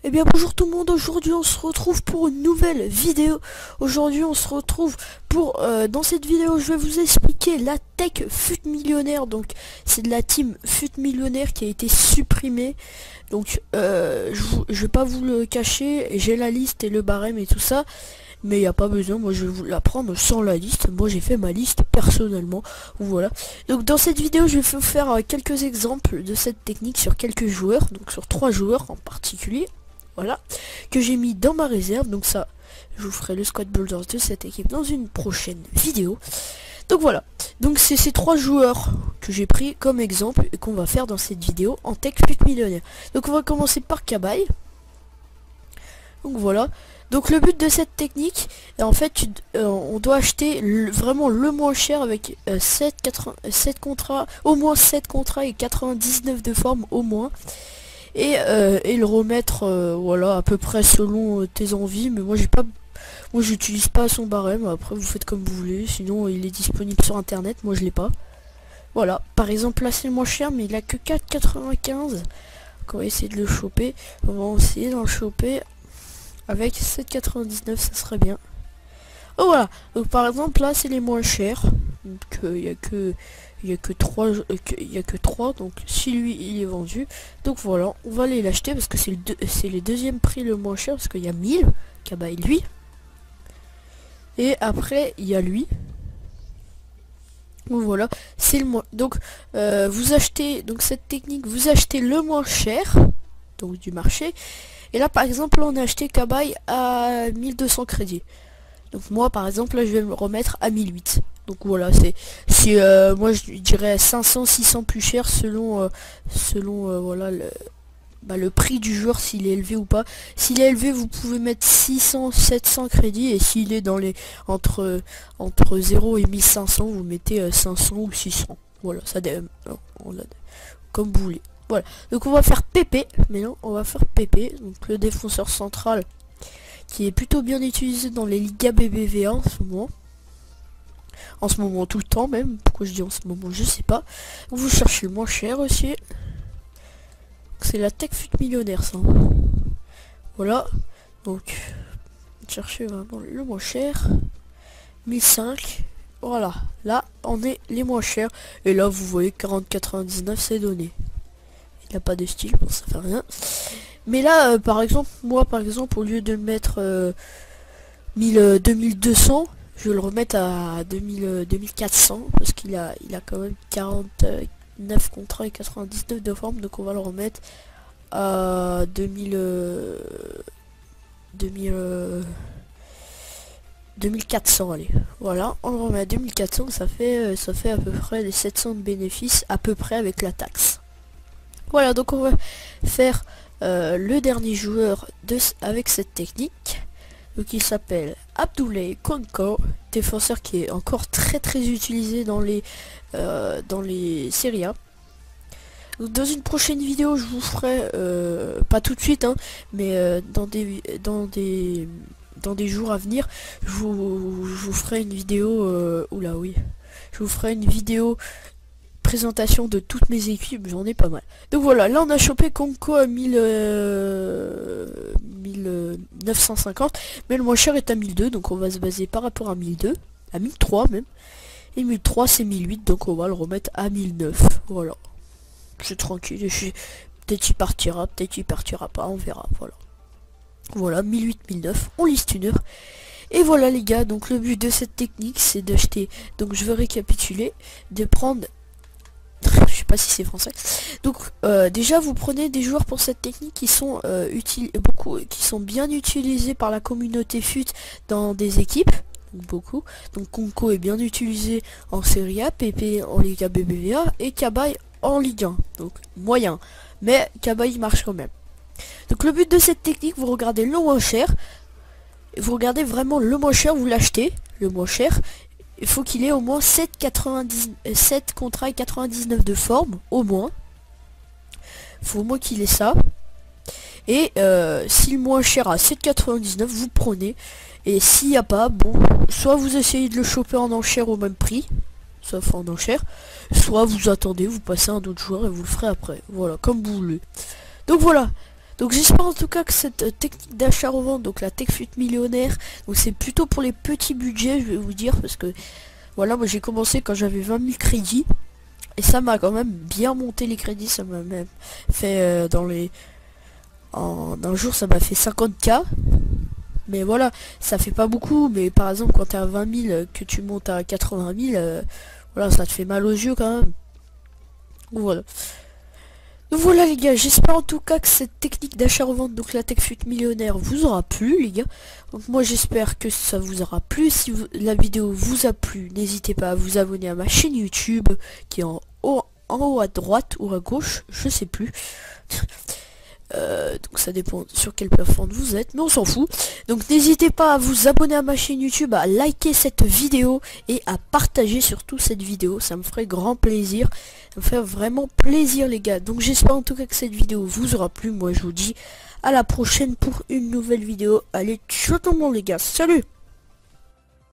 Eh bien bonjour tout le monde, aujourd'hui on se retrouve pour une nouvelle vidéo. Aujourd'hui on se retrouve pour, dans cette vidéo je vais vous expliquer la tech fut millionnaire. Donc c'est de la team fut millionnaire qui a été supprimée. Donc je vais pas vous le cacher, j'ai la liste et le barème et tout ça. Mais il n'y a pas besoin, moi je vais vous la prendre sans la liste. Moi j'ai fait ma liste personnellement. Voilà. Donc dans cette vidéo je vais vous faire quelques exemples de cette technique sur quelques joueurs. Donc sur 3 joueurs en particulier. Voilà, que j'ai mis dans ma réserve. Donc ça, je vous ferai le squad builders de cette équipe dans une prochaine vidéo. Donc voilà, donc c'est ces 3 joueurs que j'ai pris comme exemple et qu'on va faire dans cette vidéo en tech fut millionnaire. Donc on va commencer par Cabaye. Donc voilà, donc le but de cette technique, en fait on doit acheter vraiment le moins cher avec 7 contrats, au moins 7 contrats et 99 de forme au moins. Et le remettre voilà à peu près selon tes envies. Mais moi j'utilise pas son barème. Après vous faites comme vous voulez, sinon il est disponible sur internet, moi je l'ai pas. Voilà, par exemple là c'est le moins cher mais il a que 4,95. On va essayer de le choper, on va essayer d'en choper avec 7,99, ça serait bien. Oh voilà, donc par exemple là c'est les moins chers, donc il y a que 3, donc si lui il est vendu, donc voilà, on va aller l'acheter parce que c'est le deuxième prix le moins cher, parce qu'il y a 1000 Cabaye lui, et après il y a lui. Donc voilà, c'est le moins. Donc vous achetez, donc cette technique, vous achetez le moins cher donc du marché, et là par exemple on a acheté Cabaye à 1200 crédits. Donc moi par exemple là je vais me remettre à 1008. Donc voilà, c'est moi je dirais 500-600 plus cher selon voilà le prix du joueur, s'il est élevé ou pas. S'il est élevé vous pouvez mettre 600-700 crédits, et s'il est dans les entre 0 et 1500 vous mettez 500 ou 600. Voilà, ça comme vous voulez. Voilà, donc on va faire PP, mais non on va faire PP, donc le défenseur central qui est plutôt bien utilisé dans les Liga BBVA en ce moment. En ce moment, tout le temps même. Pourquoi je dis en ce moment, je sais pas. Vous cherchez le moins cher aussi. C'est la tech fut millionnaire ça. Voilà. Donc, cherchez vraiment le moins cher. 1005. Voilà. Là, on est les moins chers. Et là, vous voyez 40,99 c'est donné. Il n'a pas de style, bon ça fait rien. Mais là, par exemple, moi par exemple, au lieu de le mettre 2200, je vais le remettre à 2400 parce qu'il a quand même 49 contrats et 99 de forme. Donc on va le remettre à 2400. Allez, voilà, on le remet à 2400. Ça fait à peu près les 700 de bénéfices à peu près avec la taxe. Voilà, donc on va faire le dernier joueur avec cette technique. Donc il s'appelle Abdoulaye Konko, défenseur qui est encore très utilisé dans les Serie A. Donc dans une prochaine vidéo je vous ferai, pas tout de suite hein, mais dans des jours à venir, je vous ferai une vidéo, oula oui, je vous ferai une vidéo présentation de toutes mes équipes, j'en ai pas mal. Donc voilà, là on a chopé Konko à 1950, mais le moins cher est à 1002, donc on va se baser par rapport à 1002, à 1003 même, et 1003 c'est 1008, donc on va le remettre à 1009, voilà. C'est tranquille, peut-être il partira, peut-être il partira pas, on verra, voilà. Voilà, 1008-1009, on liste une heure. Et voilà les gars, donc le but de cette technique c'est d'acheter, donc je vais récapituler, de prendre, je sais pas si c'est français. Donc déjà vous prenez des joueurs pour cette technique qui sont qui sont bien utilisés par la communauté fut dans des équipes, beaucoup. Donc Konko est bien utilisé en Serie A, PP en Liga BBVA et Cabaye en Ligue 1. Donc moyen, mais Cabaye marche quand même. Donc le but de cette technique, vous regardez le moins cher, vous regardez vraiment le moins cher, vous l'achetez le moins cher. Il faut qu'il ait au moins 7 contrats et 99 de forme, au moins. Il faut au moins qu'il ait ça. Et si le moins cher a 7,99, vous prenez. Et s'il n'y a pas, bon, soit vous essayez de le choper en enchère au même prix, sauf en enchère, soit vous attendez, vous passez à un autre joueur et vous le ferez après. Voilà, comme vous voulez. Donc voilà. Donc j'espère en tout cas que cette technique d'achat-revente, donc la TechFut millionnaire, donc c'est plutôt pour les petits budgets, je vais vous dire, parce que voilà, moi j'ai commencé quand j'avais 20 000 crédits, et ça m'a quand même bien monté les crédits, ça m'a même fait en un jour ça m'a fait 50K. Mais voilà, ça fait pas beaucoup, mais par exemple quand t'es à 20 000, que tu montes à 80 000, voilà, ça te fait mal aux yeux quand même. Voilà. Donc voilà les gars, j'espère en tout cas que cette technique d'achat-revente, donc la TechFut millionnaire, vous aura plu les gars. Donc moi j'espère que ça vous aura plu. Si la vidéo vous a plu, n'hésitez pas à vous abonner à ma chaîne YouTube, qui est en haut à droite ou à gauche, je sais plus. Donc ça dépend sur quelle plateforme vous êtes, mais on s'en fout. Donc n'hésitez pas à vous abonner à ma chaîne YouTube, à liker cette vidéo et à partager surtout cette vidéo, ça me ferait grand plaisir, ça me ferait vraiment plaisir les gars. Donc j'espère en tout cas que cette vidéo vous aura plu. Moi je vous dis à la prochaine pour une nouvelle vidéo. Allez, ciao tout le monde les gars, salut.